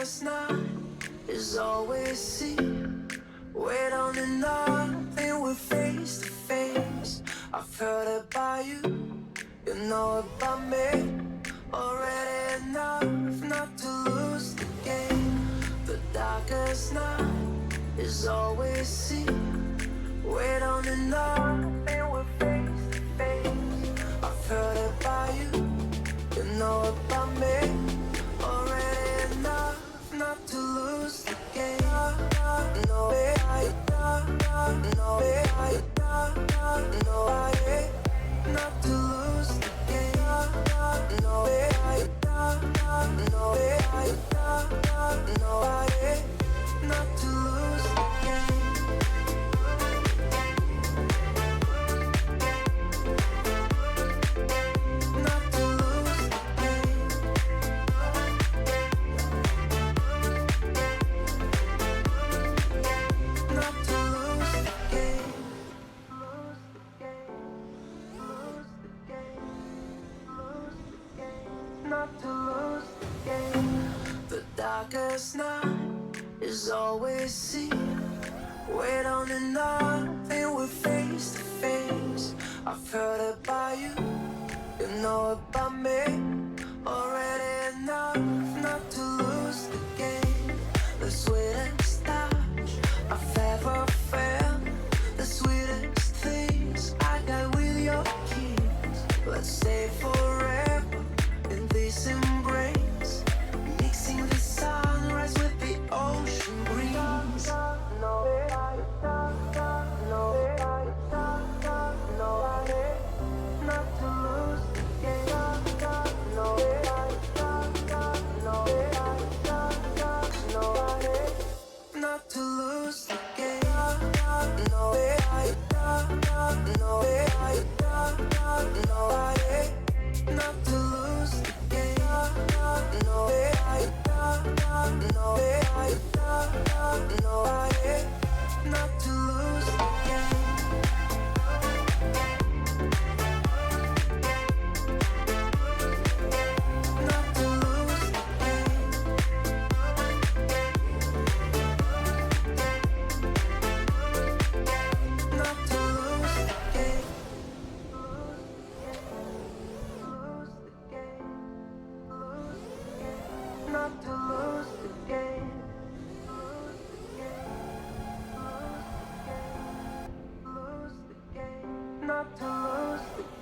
darkest night is always seen. Wait on nothing, we're face to face. I've heard about you, you know about me. Already enough not to lose the game. The darkest night is always seen. Wait on nothing, we're face to face. I've heard about you, you know about me. Already enough not to lose the game. No way, no way, no way, not to lose the game. No way, no way, no way, not to lose the game. Not to lose the game. Not to lose the game. Lose the game. Lose the game. Lose the game. Not to lose the game. The darkest night is always seen. Wait on nothing, we're face to face. I've heard about you, you know about me. Already enough not to lose the game. The sweetest touch I've ever felt, the sweetest things I got with your kiss. Let's stay forever in this embrace, mixing the sunrise with the ocean breeze. No way, no way, no way, not to lose the game. No way, no way, no way, not to lose the game. No way, no way, no way, not to lose the game. No way, no way, no way, not to lose the game. Not to lose the game. Not to lose the game. Lose the game. Lose the game. Not to lose the game. Lose the game. Lose the game. Lose the game. Not to lose the game.